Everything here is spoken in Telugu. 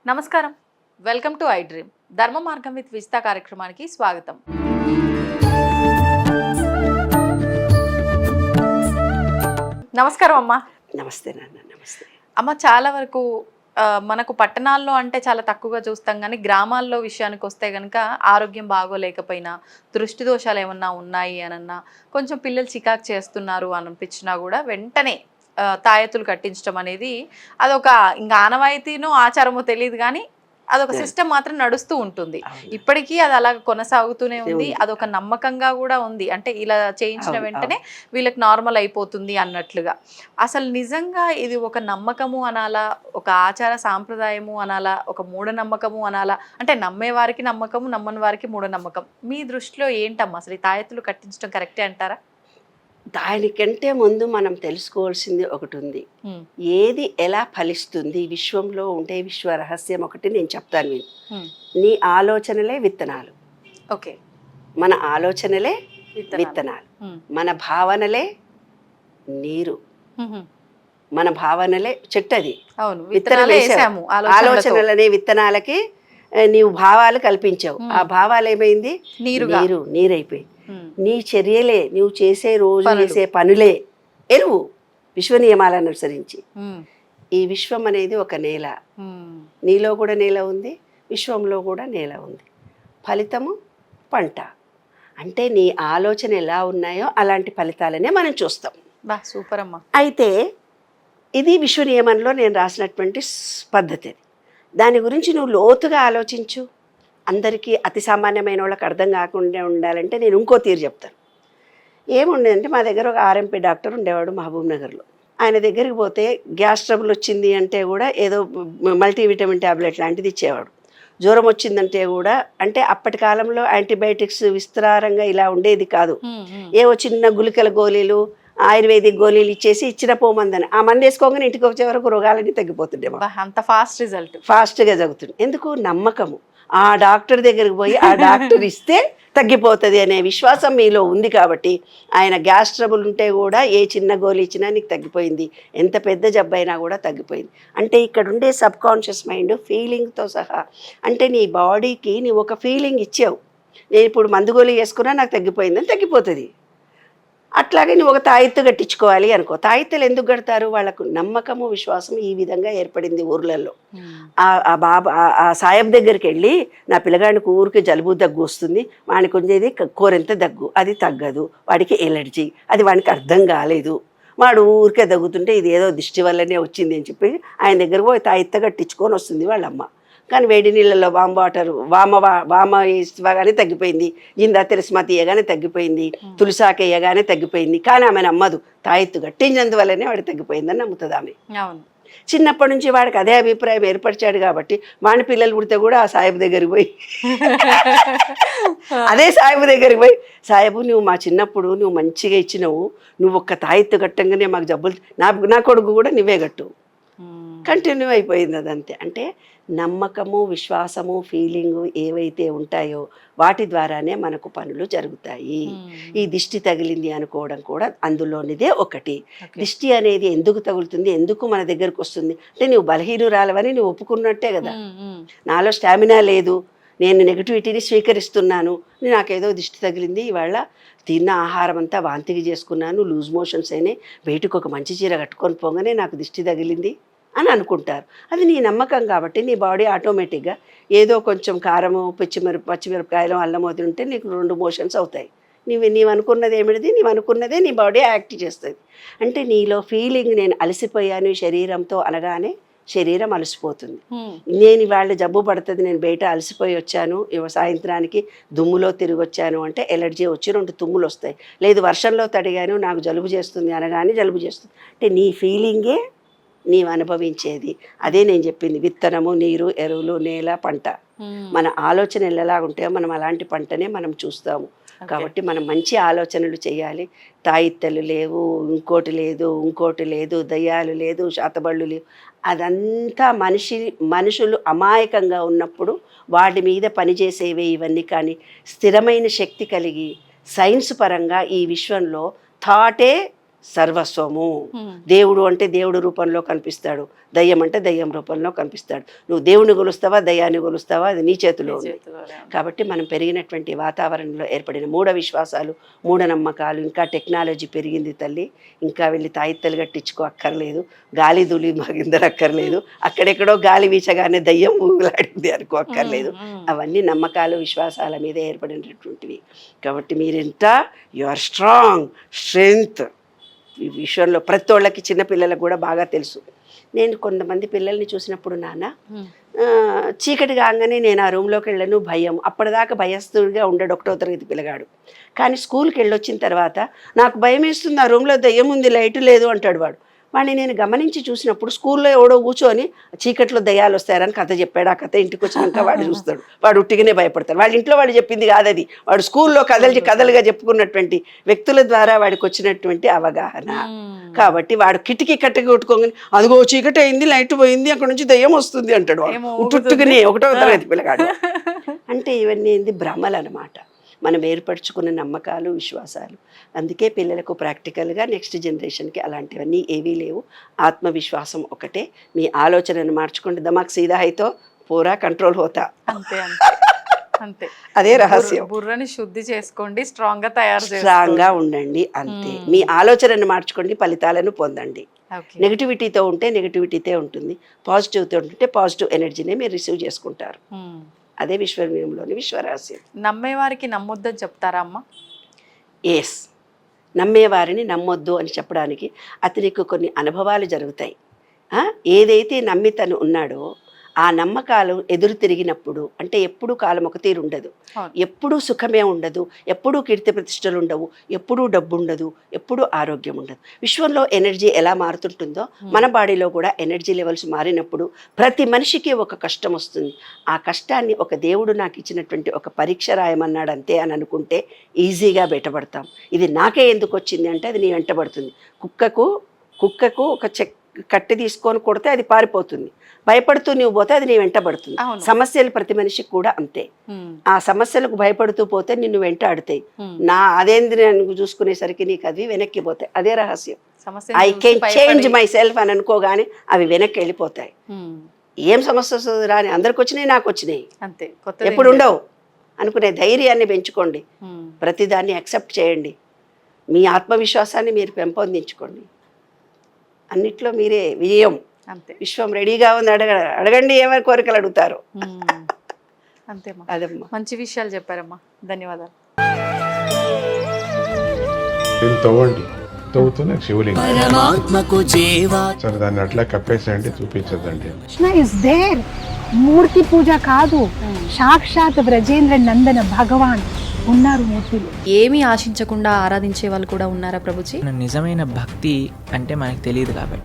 నమస్కారం, వెల్కమ్ టు ఐ డ్రీమ్. ధర్మ మార్గం విత్ విజిత కార్యక్రమానికి స్వాగతం. నమస్కారం అమ్మా. నమస్తే నాన్న. నమస్తే అమ్మ. చాలా వరకు మనకు పట్టణాల్లో అంటే చాలా తక్కువగా చూస్తాం, కానీ గ్రామాల్లో విషయానికి వస్తే కనుక ఆరోగ్యం బాగోలేకపోయినా, దృష్టి దోషాలు ఏమన్నా ఉన్నాయి అనన్నా, కొంచెం పిల్లలు చికాకు చేస్తున్నారు అనిపించినా కూడా వెంటనే తాయెత్తులు కట్టించడం అనేది అదొక ఇంకా ఆనవాయితీనో ఆచారమో తెలియదు, కానీ అదొక సిస్టమ్ మాత్రం నడుస్తూ ఉంటుంది. ఇప్పటికీ అది అలా కొనసాగుతూనే ఉంది. అదొక నమ్మకంగా కూడా ఉంది. అంటే ఇలా చేయించిన వెంటనే వీళ్ళకి నార్మల్ అయిపోతుంది అన్నట్లుగా. అసలు నిజంగా ఇది ఒక నమ్మకము అనాలా, ఒక ఆచార సాంప్రదాయము అనాలా, ఒక మూఢనమ్మకము అనాలా? అంటే నమ్మే వారికి నమ్మకము, నమ్మని వారికి మూఢనమ్మకం. మీ దృష్టిలో ఏంటమ్మా అసలు ఈ తాయెత్తులు కట్టించడం కరెక్టే అంటారా? దానికంటే ముందు మనం తెలుసుకోవాల్సింది ఒకటి ఉంది. ఏది ఎలా ఫలిస్తుంది విశ్వంలో ఉండే విశ్వ రహస్యం ఒకటి నేను చెప్తాను. మీరు నీ ఆలోచనలే విత్తనాలు. ఓకే. మన ఆలోచనలే విత్తనాలు, మన భావనలే నీరు, మన భావనలే చెట్టు. అది ఆలోచనలనే విత్తనాలకి నీవు భావాలు కల్పించావు. ఆ భావాలు ఏమైంది? నీరైపోయింది. నీ చర్యలే, నువ్వు చేసే రోజు చేసే పనులే ఎరువు విశ్వ నియమాలను అనుసరించి. ఈ విశ్వం అనేది ఒక నేల. నీలో కూడా నేల ఉంది, విశ్వంలో కూడా నేల ఉంది. ఫలితము పంట. అంటే నీ ఆలోచన ఎలా ఉన్నాయో అలాంటి ఫలితాలనే మనం చూస్తాం. సూపర్ అమ్మా. అయితే ఇది విశ్వ నియమంలో నేను రాసినటువంటి పద్ధతి. దాని గురించి నువ్వు లోతుగా ఆలోచించు. అందరికీ అతి సామాన్యమైన వాళ్ళకి అర్థం కాకుండా ఉండాలంటే నేను ఇంకో తీరు చెప్తాను. ఏముండేదంటే మా దగ్గర ఒక ఆర్ఎంపీ డాక్టర్ ఉండేవాడు మహబూబ్ నగర్లో. ఆయన దగ్గరికి పోతే గ్యాస్ ట్రబుల్ వచ్చింది అంటే కూడా ఏదో మల్టీవిటమిన్ ట్యాబ్లెట్ లాంటిది ఇచ్చేవాడు. జ్వరం వచ్చిందంటే కూడా, అంటే అప్పటి కాలంలో యాంటీబయాటిక్స్ విస్తారంగా ఇలా ఉండేది కాదు. ఏవో చిన్న గుళికల గోళీలు, ఆయుర్వేదిక్ గోళీలు ఇచ్చేసి ఇచ్చిన పోమందని ఆ మంది వేసుకోగానే ఇంటికి వచ్చే వరకు రోగాలన్నీ తగ్గిపోతుండే. అంత ఫాస్ట్ రిజల్ట్, ఫాస్ట్గా జరుగుతుంది. ఎందుకు? నమ్మకము. ఆ డాక్టర్ దగ్గరికి పోయి ఆ డాక్టర్ ఇస్తే తగ్గిపోతుంది అనే విశ్వాసం మీలో ఉంది కాబట్టి ఆయన గ్యాస్ ట్రబుల్ ఉంటే కూడా ఏ చిన్న గోళీ ఇచ్చినా నీకు తగ్గిపోయింది, ఎంత పెద్ద జబ్బు అయినా కూడా తగ్గిపోయింది. అంటే ఇక్కడ ఉండే సబ్ కాన్షియస్ మైండ్ ఫీలింగ్తో సహా, అంటే నీ బాడీకి నీవు ఒక ఫీలింగ్ ఇచ్చావు. నేను ఇప్పుడు మందు గోళీ వేసుకున్నా నాకు తగ్గిపోయిందని తగ్గిపోతుంది. అట్లాగే నువ్వు ఒక తాయెత్తు కట్టించుకోవాలి అనుకో. తాయెత్తులు ఎందుకు కడతారు? వాళ్ళకు నమ్మకము, విశ్వాసం ఈ విధంగా ఏర్పడింది ఊర్లలో. ఆ సాయబ్ దగ్గరికి వెళ్ళి నా పిల్లగాడికి ఊరికి జలుబు దగ్గు వస్తుంది, వాడికి ఉండేది కోరెంత దగ్గు, అది తగ్గదు, వాడికి ఎలర్జీ, అది వాడికి అర్థం కాలేదు, వాడు ఊరికే దగ్గుతుంటే ఇది ఏదో దిష్టి వల్లనే వచ్చింది అని చెప్పి ఆయన దగ్గర పోయి తాయెత్త కట్టించుకొని వస్తుంది వాళ్ళమ్మ. కానీ వేడి నీళ్ళల్లో వామ ఇవ్వగానే తగ్గిపోయింది, ఇందా తెరస్మతి ఇయ్యగానే తగ్గిపోయింది, తులసాక ఇయ్యగానే తగ్గిపోయింది. కానీ ఆమె నమ్మదు. తాయెత్తు కట్టించినందువల్లనే వాడు తగ్గిపోయిందని నమ్ముతుంది ఆమె. చిన్నప్పటి నుంచి వాడికి అదే అభిప్రాయం ఏర్పరిచాడు కాబట్టి వాడి పిల్లలు పుడితే కూడా ఆ సాయిబు దగ్గరికి పోయి అదే సాయిబు దగ్గరికి పోయి, సాయిబు నువ్వు మా చిన్నప్పుడు నువ్వు మంచిగా ఇచ్చినావు, నువ్వు ఒక్క తాయెత్తు కట్టంగానే మాకు జబ్బులు, నా కొడుకు కూడా నువ్వే కట్టు. కంటిన్యూ అయిపోయింది అదంతే. అంటే నమ్మకము, విశ్వాసము, ఫీలింగు ఏవైతే ఉంటాయో వాటి ద్వారానే మనకు పనులు జరుగుతాయి. ఈ దిష్టి తగిలింది అనుకోవడం కూడా అందులోనిదే ఒకటి. దిష్టి అనేది ఎందుకు తగులుతుంది, ఎందుకు మన దగ్గరకు వస్తుంది అంటే నువ్వు బలహీనురాలవని నువ్వు ఒప్పుకున్నట్టే కదా. నాలో స్టామినా లేదు, నేను నెగిటివిటీని స్వీకరిస్తున్నాను, నాకేదో దిష్టి తగిలింది, ఇవాళ తిన్న ఆహారం అంతా వాంతికి చేసుకున్నాను, లూజ్ మోషన్స్ అయినాయి, బయటకు ఒక మంచి చీర కట్టుకొని పోగానే నాకు దిష్టి తగిలింది అని అనుకుంటారు. అది నీ నమ్మకం కాబట్టి నీ బాడీ ఆటోమేటిక్గా ఏదో కొంచెం కారము, పచ్చిమిరపకాయలు, అల్లం వదిలింటే నీకు 2 మోషన్స్ అవుతాయి. నీవు అనుకున్నది ఏమిటిది, నీవు అనుకున్నదే నీ బాడీ యాక్ట్ చేస్తుంది. అంటే నీలో ఫీలింగ్ నేను అలసిపోయాను శరీరంతో అనగానే శరీరం అలసిపోతుంది. నేను ఇవాళ జబ్బు పడుతుంది, నేను బయట అలసిపోయి వచ్చాను, సాయంత్రానికి దుమ్ములో తిరిగి వచ్చాను అంటే ఎలర్జీ వచ్చి 2 తుమ్ములు వస్తాయి. లేదు వర్షంలో తడిగాను నాకు జలుబు చేస్తుంది అనగానే జలుబు చేస్తుంది. అంటే నీ ఫీలింగే నీవు అనుభవించేది. అదే నేను చెప్పింది, విత్తనము, నీరు, ఎరువులు, నేల, పంట. మన ఆలోచనలు ఎలా ఉంటాయో మనం అలాంటి పంటనే మనం చూస్తాము. కాబట్టి మనం మంచి ఆలోచనలు చేయాలి. తాయిత్తలు లేవు, ఇంకోటి లేదు, దయ్యాలు లేదు, శాతబళ్ళు లేవు. అదంతా మనుషులు అమాయకంగా ఉన్నప్పుడు వాటి మీద పనిచేసేవే ఇవన్నీ. కానీ స్థిరమైన శక్తి కలిగి సైన్స్ పరంగా ఈ విశ్వంలో థాటే సర్వస్వము. దేవుడు అంటే దేవుడు రూపంలో కనిపిస్తాడు, దయ్యం అంటే దయ్యం రూపంలో కనిపిస్తాడు. నువ్వు దేవుని కొలుస్తావా దయ్యాన్ని కొలుస్తావా అది నీ చేతిలో ఉంది. కాబట్టి మనం పెరిగినటువంటి వాతావరణంలో ఏర్పడిన మూఢ విశ్వాసాలు, మూఢనమ్మకాలు, ఇంకా టెక్నాలజీ పెరిగింది తల్లి, ఇంకా వెళ్ళి తాయిత్తలు కట్టించుకో అక్కర్లేదు, గాలి దులి మాగిందరక్కర్లేదు, అక్కడెక్కడో గాలి వీచగానే దయ్యం ఊగులాడింది అనుకో అక్కర్లేదు. అవన్నీ నమ్మకాలు విశ్వాసాల మీద ఏర్పడినటువంటివి. కాబట్టి మీరెంత యు ఆర్ స్ట్రెంగ్త్ ఈ విషయంలో ప్రతి ఒళ్ళకి, చిన్నపిల్లలకు కూడా బాగా తెలుసు. నేను కొంతమంది పిల్లల్ని చూసినప్పుడు నాన్న చీకటి కాగానే నేను ఆ రూమ్లోకి వెళ్ళను, భయం. అప్పటిదాకా భయస్తుడిగా ఉండడు 1వ తరగతి పిల్లగాడు. కానీ స్కూల్కి వెళ్ళొచ్చిన తర్వాత నాకు భయం వేస్తుంది, ఆ రూమ్లో దయ్యం ఉంది, లైట్ లేదు అంటాడు వాడు. వాడిని నేను గమనించి చూసినప్పుడు స్కూల్లో ఎవడో కూర్చొని చీకట్లో దయ్యాలు వస్తాయని కథ చెప్పాడు. ఆ కథ ఇంటికి వచ్చినాక వాడు చూస్తాడు, వాడు ఉట్టిగానే భయపడతాడు. వాళ్ళ ఇంట్లో వాడు చెప్పింది కాదు అది, వాడు స్కూల్లో కథలుగా చెప్పుకున్నటువంటి వ్యక్తుల ద్వారా వాడికి వచ్చినటువంటి అవగాహన. కాబట్టి వాడు కిటికీ కట్టకి కొట్టుకోగానే అదిగో చీకటి అయింది, లైట్ పోయింది, అక్కడ నుంచి దయ్యం వస్తుంది అంటాడు. ఉట్టుగానే 1వ తరగతి పిల్లగాడు. అంటే ఇవన్నీ ఏంది భ్రమలు అన్నమాట, మనం ఏర్పరచుకున్న నమ్మకాలు విశ్వాసాలు. అందుకే పిల్లలకు ప్రాక్టికల్గా నెక్స్ట్ జనరేషన్కి అలాంటివన్నీ ఏవీ లేవు. ఆత్మవిశ్వాసం ఒకటే. మీ ఆలోచనను మార్చుకోండి, దమాక్ సీదా హైతో పూరా కంట్రోల్ హోతా. అంతే అంతే, అదే రహస్యం. బుర్రని శుద్ధి చేసుకోండి, స్ట్రాంగ్గా ఉండండి, అంతే. మీ ఆలోచనను మార్చుకోండి, ఫలితాలను పొందండి. నెగిటివిటీతో ఉంటే నెగిటివిటీతే ఉంటుంది, పాజిటివ్తో ఉంటే పాజిటివ్ ఎనర్జీనే మీరు రిసీవ్ చేసుకుంటారు. అదే విశ్వమయంలోని విశ్వరహస్యం. నమ్మేవారికి నమ్మొద్దని చెప్తారా అమ్మ? ఎస్, నమ్మేవారిని నమ్మొద్దు అని చెప్పడానికి అతనికి కొన్ని అనుభవాలు జరుగుతాయి. ఏదైతే నమ్మి తను ఉన్నాడో ఆ నమ్మకాలు ఎదురు తిరిగినప్పుడు, అంటే ఎప్పుడూ కాలం ఒక తీరు ఉండదు, ఎప్పుడూ సుఖమే ఉండదు, ఎప్పుడూ కీర్తి ప్రతిష్టలు ఉండవు, ఎప్పుడూ డబ్బు ఉండదు, ఎప్పుడూ ఆరోగ్యం ఉండదు. విశ్వంలో ఎనర్జీ ఎలా మారుతుంటుందో మన బాడీలో కూడా ఎనర్జీ లెవెల్స్ మారినప్పుడు ప్రతి మనిషికి ఒక కష్టం వస్తుంది. ఆ కష్టాన్ని ఒక దేవుడు నాకు ఇచ్చినటువంటి ఒక పరీక్ష రాయమన్నాడు అంతే అని అనుకుంటే ఈజీగా బయటపడతాం. ఇది నాకే ఎందుకు వచ్చింది అంటే అది నీ వెంటబడుతుంది. కుక్కకు ఒక కట్టె తీసుకొని కొడితే అది పారిపోతుంది, భయపడుతూ నువ్వు పోతే అది నీ వెంటబడుతుంది. సమస్యలు ప్రతి మనిషికి కూడా అంతే. ఆ సమస్యలకు భయపడుతూ పోతే నిన్ను వెంటాడుతాయి. అదేంది నేను చూసుకునేసరికి నీకు అది వెనక్కి పోతాయి. అదే రహస్యం. I can change my self అని అనుకోగానే అవి వెనక్కి వెళ్ళిపోతాయి. ఏం సమస్య వస్తుంది రాని, అందరికి వచ్చినాయి నాకు వచ్చినాయి, ఎప్పుడు ఉండవు అనుకునే ధైర్యాన్ని పెంచుకోండి. ప్రతిదాన్ని యాక్సెప్ట్ చేయండి. మీ ఆత్మవిశ్వాసాన్ని మీరు పెంపొందించుకోండి. అన్నిట్లో మీరే విజయం. విశ్వం రెడీగా ఉంది, అడగండి ఏమైనా కోరికలు అడుగుతారు. అంతేమ్మా. అదమ్మా, మంచి విషయాలు చెప్పారమ్మా, ధన్యవాదాలు. తవ్వుతున్న శివలింగం సరే, దాన్ని అట్లా కప్పేసేయండి, చూపించదండి. మూర్తి పూజ కాదు, సాక్షాత్ బ్రజేంద్ర నందన భగవాన్ ఉన్నారు మూర్తిలో. ఏమీ ఆశించకుండా ఆరాధించే వాళ్ళు కూడా ఉన్నారా ప్రభుజీ? నిజమైన భక్తి అంటే మనకు తెలియదు కాబట్టి